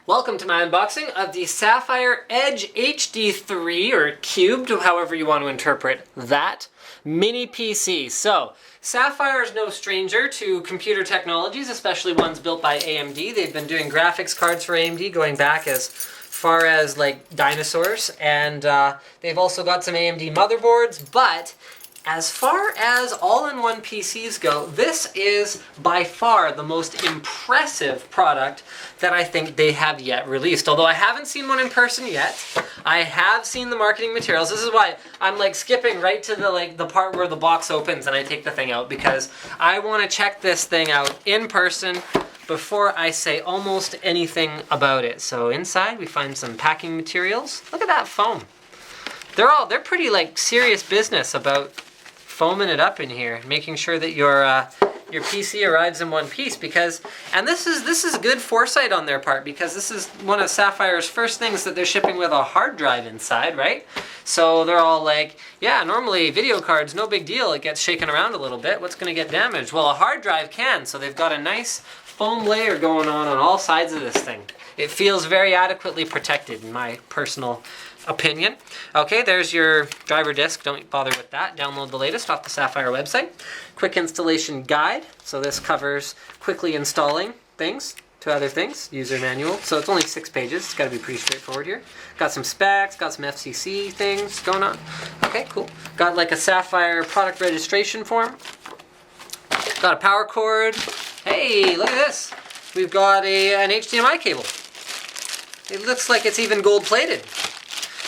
Welcome to my unboxing of the Sapphire Edge HD3, or Cubed, however you want to interpret that, mini PC. So, Sapphire is no stranger to computer technologies, especially ones built by AMD. They've been doing graphics cards for AMD going back as far as like dinosaurs, and they've also got some AMD motherboards, but as far as all-in-one PCs go, this is by far the most impressive product that I think they have yet released. Although I haven't seen one in person yet, I have seen the marketing materials. This is why I'm like skipping right to the part where the box opens and I take the thing out, because I want to check this thing out in person before I say almost anything about it. So inside we find some packing materials. Look at that foam. They're pretty like serious business about foaming it up in here, making sure that your PC arrives in one piece, because, and this is good foresight on their part, because this is one of Sapphire's first things that they're shipping with a hard drive inside, right? So they're all like, yeah, normally video cards, no big deal, it gets shaken around a little bit, what's gonna get damaged? Well, a hard drive can, so they've got a nice foam layer going on all sides of this thing. It feels very adequately protected, in my personal opinion. Okay, there's your driver disk. Don't bother with that. Download the latest off the Sapphire website. Quick installation guide. So this covers quickly installing things to other things. User manual. So it's only 6 pages. It's got to be pretty straightforward here. Got some specs. Got some FCC things going on. Okay, cool. Got like a Sapphire product registration form. Got a power cord. Hey, look at this. We've got an HDMI cable. It looks like it's even gold plated.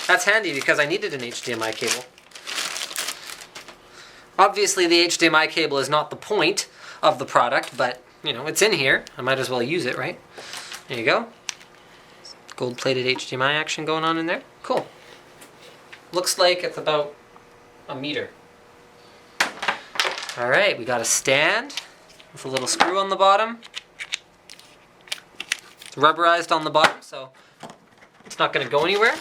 That's handy because I needed an HDMI cable. Obviously the HDMI cable is not the point of the product, but you know, it's in here. I might as well use it, right? There you go. Gold-plated HDMI action going on in there. Cool. Looks like it's about a meter. Alright, we got a stand with a little screw on the bottom. It's rubberized on the bottom, so it's not going to go anywhere.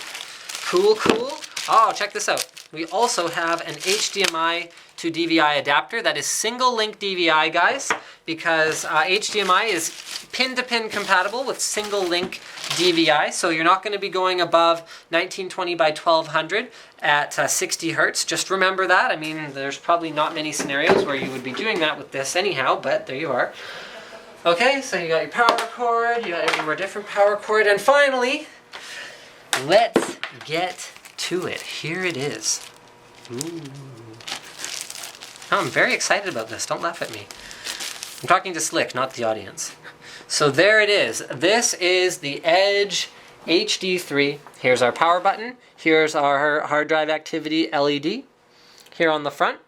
Cool, cool. Oh, check this out. We also have an HDMI to DVI adapter that is single link DVI, guys, because HDMI is pin-to-pin compatible with single link DVI, so you're not going to be going above 1920 by 1200 at 60 hertz. Just remember that. I mean, there's probably not many scenarios where you would be doing that with this anyhow, but there you are. Okay, so you got your power cord, you got your more different power cord, and finally, let's get to it. Here it is. Ooh. Oh, I'm very excited about this. Don't laugh at me. I'm talking to Slick, not the audience. So there it is. This is the Edge HD3. Here's our power button. Here's our hard drive activity LED. Here on the front,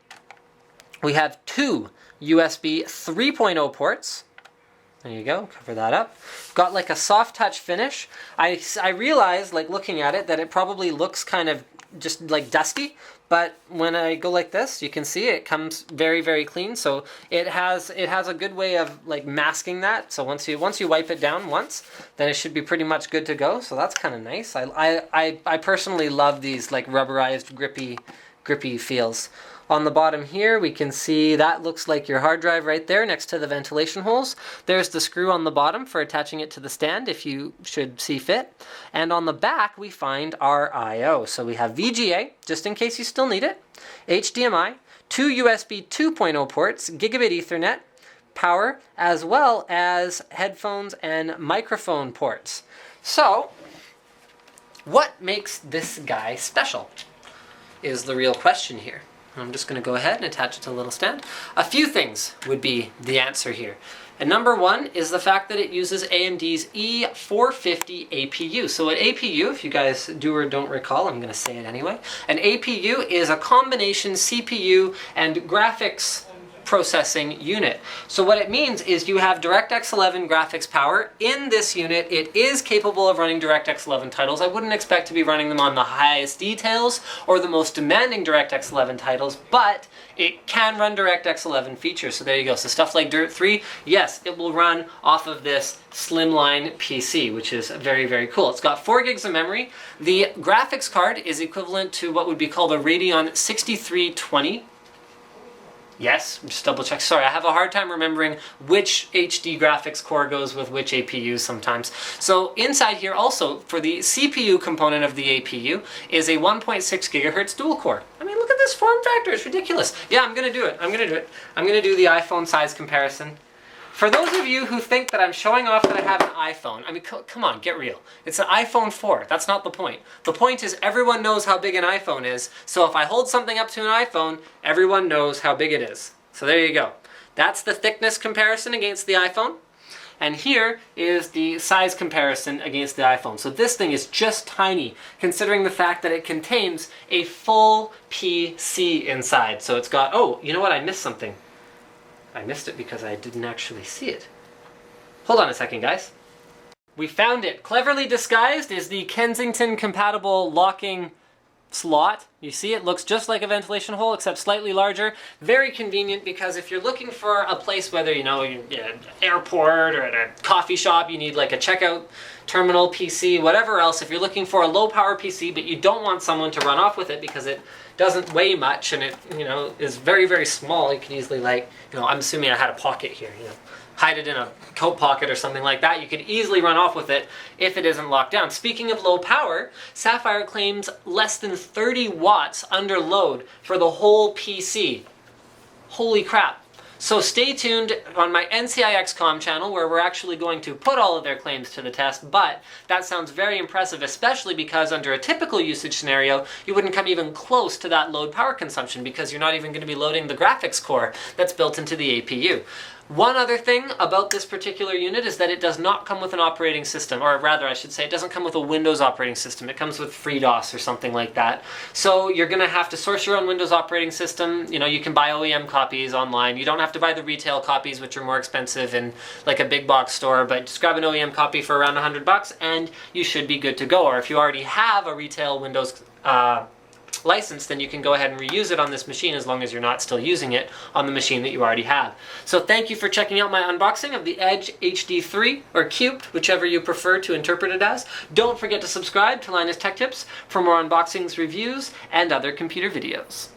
we have 2 USB 3.0 ports. There you go, cover that up. Got like a soft touch finish. I realized, like looking at it, that it probably looks kind of just like dusty, but when I go like this, you can see it comes very, very clean. So it has a good way of like masking that. So once you wipe it down once, then it should be pretty much good to go. So that's kind of nice. I personally love these like rubberized, grippy feels. On the bottom here, we can see that looks like your hard drive right there next to the ventilation holes. There's the screw on the bottom for attaching it to the stand if you should see fit. And on the back, we find our I/O. So we have VGA, just in case you still need it, HDMI, 2 USB 2.0 ports, gigabit Ethernet, power, as well as headphones and microphone ports. So, what makes this guy special is the real question here. I'm just going to go ahead and attach it to a little stand. A few things would be the answer here. And number one is the fact that it uses AMD's E-450 APU. So an APU, if you guys do or don't recall, I'm going to say it anyway. An APU is a combination CPU and graphics processing unit. So what it means is you have DirectX 11 graphics power in this unit. It is capable of running DirectX 11 titles. I wouldn't expect to be running them on the highest details or the most demanding DirectX 11 titles, but it can run DirectX 11 features. So there you go. So stuff like Dirt 3, yes, it will run off of this slimline PC, which is very, very cool. It's got 4 gigs of memory. The graphics card is equivalent to what would be called a Radeon 6320 Yes, just double check. Sorry, I have a hard time remembering which HD graphics core goes with which APU sometimes. So inside here also, for the CPU component of the APU, is a 1.6 gigahertz dual core. I mean, look at this form factor, it's ridiculous. Yeah, I'm gonna do it, I'm gonna do the iPhone size comparison. For those of you who think that I'm showing off that I have an iPhone, I mean, come on, get real. It's an iPhone 4, that's not the point. The point is everyone knows how big an iPhone is, so if I hold something up to an iPhone, everyone knows how big it is. So there you go. That's the thickness comparison against the iPhone. And here is the size comparison against the iPhone. So this thing is just tiny, considering the fact that it contains a full PC inside. So it's got, oh, you know what, I missed something. I missed it because I didn't actually see it. Hold on a second, guys. We found it. Cleverly disguised is the Kensington compatible locking slot. You see it looks just like a ventilation hole except slightly larger. Very convenient because if you're looking for a place, whether you're at an airport or at a coffee shop, you need like a checkout terminal PC, whatever else. If you're looking for a low power PC but you don't want someone to run off with it because it doesn't weigh much and it is very, very small, you can easily, like, I'm assuming I had a pocket here, hide it in a coat pocket or something like that. You could easily run off with it if it isn't locked down. Speaking of low power, Sapphire claims less than 30 watts under load for the whole PC. Holy crap. So stay tuned on my NCIXCom channel where we're actually going to put all of their claims to the test, but that sounds very impressive, especially because under a typical usage scenario, you wouldn't come even close to that load power consumption because you're not even going to be loading the graphics core that's built into the APU. One other thing about this particular unit is that it does not come with an operating system, or rather I should say it doesn't come with a Windows operating system. It comes with FreeDOS or something like that. So you're going to have to source your own Windows operating system. You can buy OEM copies online. You don't have to buy the retail copies, which are more expensive in like a big box store, but just grab an OEM copy for around $100 and you should be good to go. Or if you already have a retail Windows license, then you can go ahead and reuse it on this machine as long as you're not still using it on the machine that you already have. So thank you for checking out my unboxing of the Edge HD3, or Cubed, whichever you prefer to interpret it as. Don't forget to subscribe to Linus Tech Tips for more unboxings, reviews, and other computer videos.